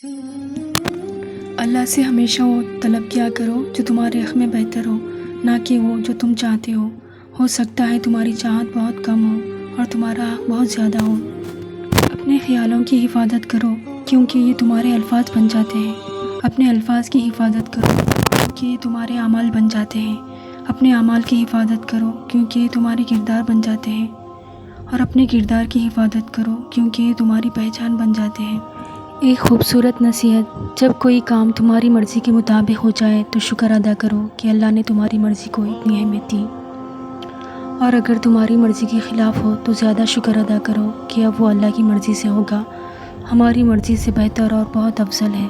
اللہ سے ہمیشہ وہ طلب کیا کرو جو تمہارے حق میں بہتر ہو، نہ کہ وہ جو تم چاہتے ہو سکتا ہے تمہاری چاہت بہت کم ہو اور تمہارا حق بہت زیادہ ہو۔ اپنے خیالوں کی حفاظت کرو کیونکہ یہ تمہارے الفاظ بن جاتے ہیں۔ اپنے الفاظ کی حفاظت کرو کیونکہ یہ تمہارے اعمال بن جاتے ہیں۔ اپنے اعمال کی حفاظت کرو کیونکہ یہ تمہارے کردار بن جاتے ہیں، اور اپنے کردار کی حفاظت کرو کیونکہ یہ تمہاری پہچان بن جاتے ہیں۔ ایک خوبصورت نصیحت: جب کوئی کام تمہاری مرضی کے مطابق ہو جائے تو شکر ادا کرو کہ اللہ نے تمہاری مرضی کو اتنی اہمیت دی، اور اگر تمہاری مرضی کے خلاف ہو تو زیادہ شکر ادا کرو کہ اب وہ اللہ کی مرضی سے ہوگا، ہماری مرضی سے بہتر اور بہت افضل ہے۔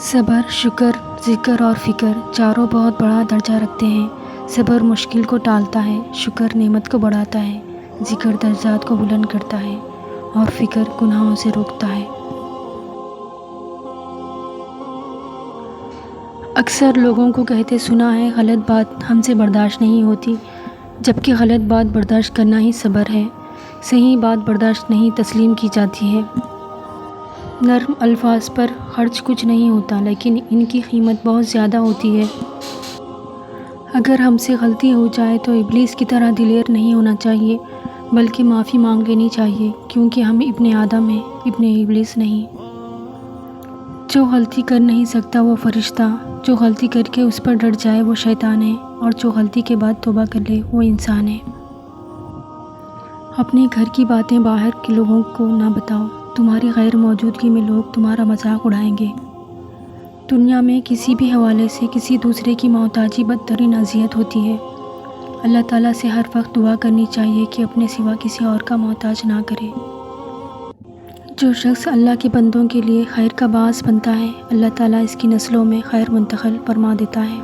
صبر، شکر، ذکر اور فکر چاروں بہت بڑا درجہ رکھتے ہیں۔ صبر مشکل کو ٹالتا ہے، شکر نعمت کو بڑھاتا ہے، ذکر درجات کو بلند کرتا ہے، اور فکر گناہوں سے روکتا ہے۔ اکثر لوگوں کو کہتے سنا ہے غلط بات ہم سے برداشت نہیں ہوتی، جبکہ غلط بات برداشت کرنا ہی صبر ہے۔ صحیح بات برداشت نہیں تسلیم کی جاتی ہے۔ نرم الفاظ پر خرچ کچھ نہیں ہوتا، لیکن ان کی قیمت بہت زیادہ ہوتی ہے۔ اگر ہم سے غلطی ہو جائے تو ابلیس کی طرح دلیر نہیں ہونا چاہیے، بلکہ معافی مانگ لینی چاہیے، کیونکہ ہم ابن آدم ہیں، ابن ابلیس نہیں۔ جو غلطی کر نہیں سکتا وہ فرشتہ، جو غلطی کر کے اس پر ڈٹ جائے وہ شیطان ہے، اور جو غلطی کے بعد توبہ کر لے وہ انسان ہے۔ اپنے گھر کی باتیں باہر کے لوگوں کو نہ بتاؤ، تمہاری غیر موجودگی میں لوگ تمہارا مذاق اڑائیں گے۔ دنیا میں کسی بھی حوالے سے کسی دوسرے کی محتاجی بدترین اذیت ہوتی ہے۔ اللہ تعالیٰ سے ہر وقت دعا کرنی چاہیے کہ اپنے سوا کسی اور کا محتاج نہ کرے۔ جو شخص اللہ کے بندوں کے لیے خیر کا باعث بنتا ہے، اللہ تعالیٰ اس کی نسلوں میں خیر منتقل فرما دیتا ہے۔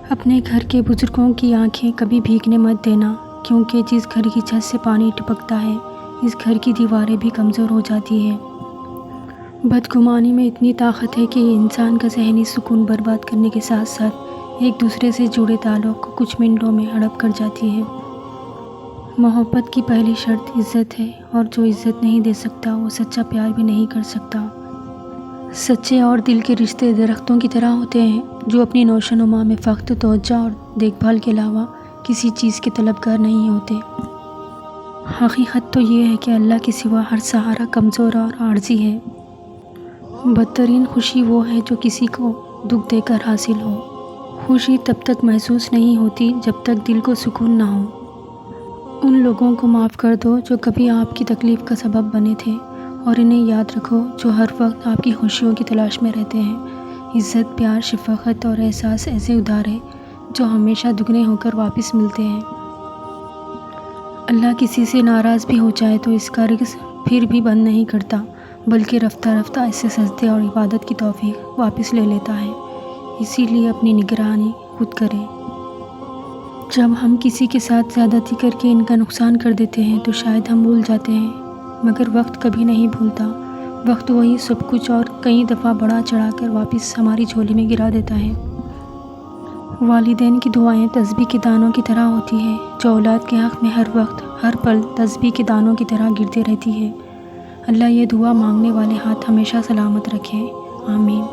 اپنے گھر کے بزرگوں کی آنکھیں کبھی بھیگنے مت دینا، کیونکہ جس گھر کی چھت سے پانی ٹپکتا ہے اس گھر کی دیواریں بھی کمزور ہو جاتی ہیں۔ بدگمانی میں اتنی طاقت ہے کہ یہ انسان کا ذہنی سکون برباد کرنے کے ساتھ ساتھ ایک دوسرے سے جڑے تعلق کو کچھ منٹوں میں ہڑپ کر جاتی ہے۔ محبت کی پہلی شرط عزت ہے، اور جو عزت نہیں دے سکتا وہ سچا پیار بھی نہیں کر سکتا۔ سچے اور دل کے رشتے درختوں کی طرح ہوتے ہیں جو اپنی نوشو نما میں فقط توجہ اور دیکھ بھال کے علاوہ کسی چیز کے طلبگار نہیں ہوتے۔ حقیقت تو یہ ہے کہ اللہ کے سوا ہر سہارا کمزور اور عارضی ہے۔ بدترین خوشی وہ ہے جو کسی کو دکھ دے کر حاصل ہو۔ خوشی تب تک محسوس نہیں ہوتی جب تک دل کو سکون نہ ہو۔ ان لوگوں کو معاف کر دو جو کبھی آپ کی تکلیف کا سبب بنے تھے، اور انہیں یاد رکھو جو ہر وقت آپ کی خوشیوں کی تلاش میں رہتے ہیں۔ عزت، پیار، شفقت اور احساس ایسے ادارے جو ہمیشہ دگنے ہو کر واپس ملتے ہیں۔ اللہ کسی سے ناراض بھی ہو جائے تو اس کا رزق پھر بھی بند نہیں کرتا، بلکہ رفتہ رفتہ اس سے سجدے اور عبادت کی توفیق واپس لے لیتا ہے۔ اسی لیے اپنی نگرانی خود کریں۔ جب ہم کسی کے ساتھ زیادتی کر کے ان کا نقصان کر دیتے ہیں تو شاید ہم بھول جاتے ہیں، مگر وقت کبھی نہیں بھولتا۔ وقت وہی سب کچھ اور کئی دفعہ بڑھا چڑھا کر واپس ہماری جھولی میں گرا دیتا ہے۔ والدین کی دعائیں تسبیح کے دانوں کی طرح ہوتی ہیں جو اولاد کے حق میں ہر وقت ہر پل تسبیح کے دانوں کی طرح گرتے رہتی ہے۔ اللہ یہ دعا مانگنے والے ہاتھ ہمیشہ سلامت رکھے، آمین۔